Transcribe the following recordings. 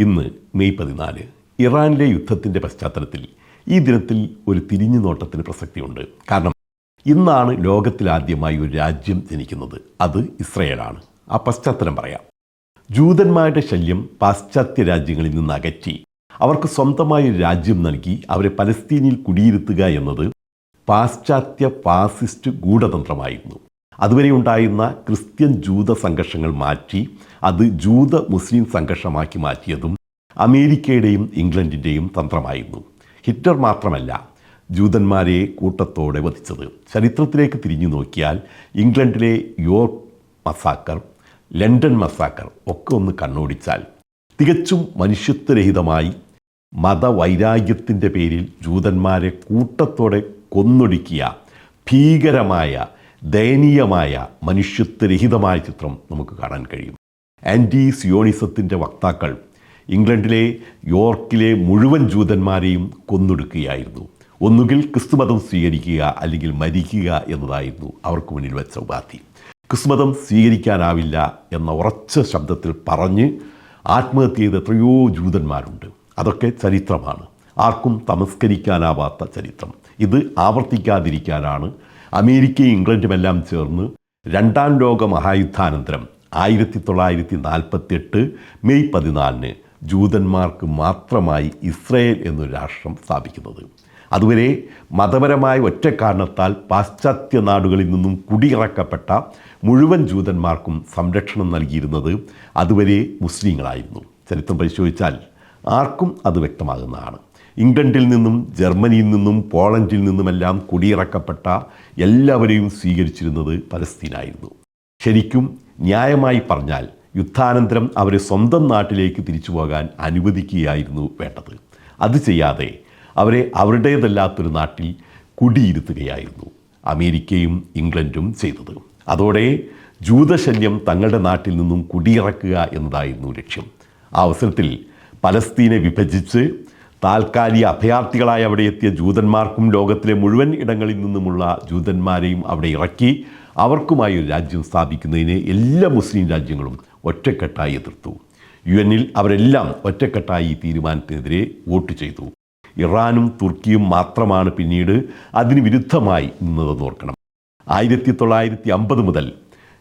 ഇന്ന് മെയ് 14 ഇറാനിലെ യുദ്ധത്തിൻ്റെ പശ്ചാത്തലത്തിൽ ഈ ദിനത്തിൽ ഒരു തിരിഞ്ഞു നോട്ടത്തിന് പ്രസക്തിയുണ്ട്. കാരണം ഇന്നാണ് ലോകത്തിലാദ്യമായി ഒരു രാജ്യം ജനിക്കുന്നത്. അത് ഇസ്രയേലാണ്. ആ പശ്ചാത്തലം പറയാം. ജൂതന്മാരുടെ ശല്യം പാശ്ചാത്യ രാജ്യങ്ങളിൽ നിന്ന് അകറ്റി അവർക്ക് സ്വന്തമായ ഒരു രാജ്യം നൽകി അവരെ പലസ്തീനിൽ കുടിയിരുത്തുക എന്നത് പാശ്ചാത്യ ഫാസിസ്റ്റ് ഗൂഢതന്ത്രമായിരുന്നു. അതുവരെ ഉണ്ടായിരുന്ന ക്രിസ്ത്യൻ ജൂത സംഘർഷങ്ങൾ മാറ്റി അത് ജൂത മുസ്ലിം സംഘർഷമാക്കി മാറ്റിയതും അമേരിക്കയുടെയും ഇംഗ്ലണ്ടിൻ്റെയും തന്ത്രമായിരുന്നു. ഹിറ്റ്ലർ മാത്രമല്ല ജൂതന്മാരെ കൂട്ടത്തോടെ വധിച്ചത്. ചരിത്രത്തിലേക്ക് തിരിഞ്ഞു നോക്കിയാൽ ഇംഗ്ലണ്ടിലെ യോർക്ക് മസാക്കർ, ലണ്ടൻ മസാക്കർ ഒക്കെ ഒന്ന് കണ്ണോടിച്ചാൽ തികച്ചും മനുഷ്യത്വരഹിതമായി മതവൈരാഗ്യത്തിൻ്റെ പേരിൽ ജൂതന്മാരെ കൂട്ടത്തോടെ കൊന്നൊടുക്കിയ ഭീകരമായ ദയനീയമായ മനുഷ്യത്വരഹിതമായ ചിത്രം നമുക്ക് കാണാൻ കഴിയും. ആൻറ്റി സിയോണിസത്തിൻ്റെ വക്താക്കൾ ഇംഗ്ലണ്ടിലെ യോർക്കിലെ മുഴുവൻ ജൂതന്മാരെയും കൊന്നൊടുക്കുകയായിരുന്നു. ഒന്നുകിൽ ക്രിസ്തുമതം സ്വീകരിക്കുക അല്ലെങ്കിൽ മരിക്കുക എന്നതായിരുന്നു അവർക്ക് മുന്നിൽ വെച്ച ഉപാധി. ക്രിസ്തുമതം സ്വീകരിക്കാനാവില്ല എന്ന ഉറച്ച ശബ്ദത്തിൽ പറഞ്ഞ് ആത്മഹത്യ ചെയ്ത എത്രയോ ജൂതന്മാരുണ്ട്. അതൊക്കെ ചരിത്രമാണ്, ആർക്കും തമസ്കരിക്കാനാവാത്ത ചരിത്രം. ഇത് ആവർത്തിക്കാതിരിക്കാനാണ് അമേരിക്കയും ഇംഗ്ലണ്ടുമെല്ലാം ചേർന്ന് രണ്ടാം ലോക മഹായുദ്ധാനന്തരം 1948 മെയ് 14 ജൂതന്മാർക്ക് മാത്രമായി ഇസ്രയേൽ എന്നൊരു രാഷ്ട്രം സ്ഥാപിക്കുന്നത്. അതുവരെ മതപരമായ ഒറ്റ കാരണത്താൽ പാശ്ചാത്യ നാടുകളിൽ നിന്നും കുടിയിറക്കപ്പെട്ട മുഴുവൻ ജൂതന്മാർക്കും സംരക്ഷണം നൽകിയിരുന്നത് അതുവരെ മുസ്ലിങ്ങളായിരുന്നു. ചരിത്രം പരിശോധിച്ചാൽ ആർക്കും അത് വ്യക്തമാകുന്നതാണ്. ഇംഗ്ലണ്ടിൽ നിന്നും ജർമ്മനിയിൽ നിന്നും പോളണ്ടിൽ നിന്നുമെല്ലാം കുടിയിറക്കപ്പെട്ട എല്ലാവരെയും സ്വീകരിച്ചിരുന്നത് പലസ്തീനായിരുന്നു. ശരിക്കും ന്യായമായി പറഞ്ഞാൽ യുദ്ധാനന്തരം അവരെ സ്വന്തം നാട്ടിലേക്ക് തിരിച്ചു പോകാൻ അനുവദിക്കുകയായിരുന്നു വേണ്ടത്. അത് ചെയ്യാതെ അവരെ അവരുടേതല്ലാത്തൊരു നാട്ടിൽ കുടിയിരുത്തുകയായിരുന്നു അമേരിക്കയും ഇംഗ്ലണ്ടും ചെയ്തത്. അതോടെ ജൂതശല്യം തങ്ങളുടെ നാട്ടിൽ നിന്നും കുടിയിറക്കുക എന്നതായിരുന്നു ലക്ഷ്യം. ആ അവസരത്തിൽ പലസ്തീനെ വിഭജിച്ച് താൽക്കാലിക അഭയാർത്ഥികളായി അവിടെ എത്തിയ ജൂതന്മാർക്കും ലോകത്തിലെ മുഴുവൻ ഇടങ്ങളിൽ നിന്നുമുള്ള ജൂതന്മാരെയും അവിടെ ഇറക്കി അവർക്കുമായി ഒരു രാജ്യം സ്ഥാപിക്കുന്നതിന് എല്ലാ മുസ്ലിം രാജ്യങ്ങളും ഒറ്റക്കെട്ടായി എതിർത്തു. UN അവരെല്ലാം ഒറ്റക്കെട്ടായി ഈ തീരുമാനത്തിനെതിരെ വോട്ട് ചെയ്തു. ഇറാനും തുർക്കിയും മാത്രമാണ് പിന്നീട് അതിന് വിരുദ്ധമായി നിന്നതെന്ന് ഓർക്കണം. 1950 മുതൽ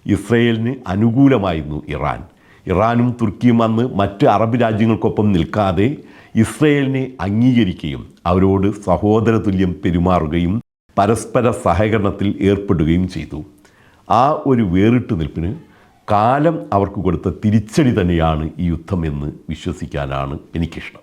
ഇസ്രയേലിന് അനുകൂലമായിരുന്നു ഇറാൻ. ഇറാനും തുർക്കിയും അന്ന് മറ്റ് അറബ് രാജ്യങ്ങൾക്കൊപ്പം നിൽക്കാതെ ഇസ്രയേലിനെ അംഗീകരിക്കുകയും അവരോട് സഹോദരതുല്യം പെരുമാറുകയും പരസ്പര സഹകരണത്തിൽ ഏർപ്പെടുകയും ചെയ്തു. ആ ഒരു വേറിട്ട് നിൽപ്പിന് കാലം അവർക്ക് കൊടുത്ത തിരിച്ചടി തന്നെയാണ് ഈ യുദ്ധം എന്ന് വിശ്വസിക്കാനാണ് എനിക്കിഷ്ടം.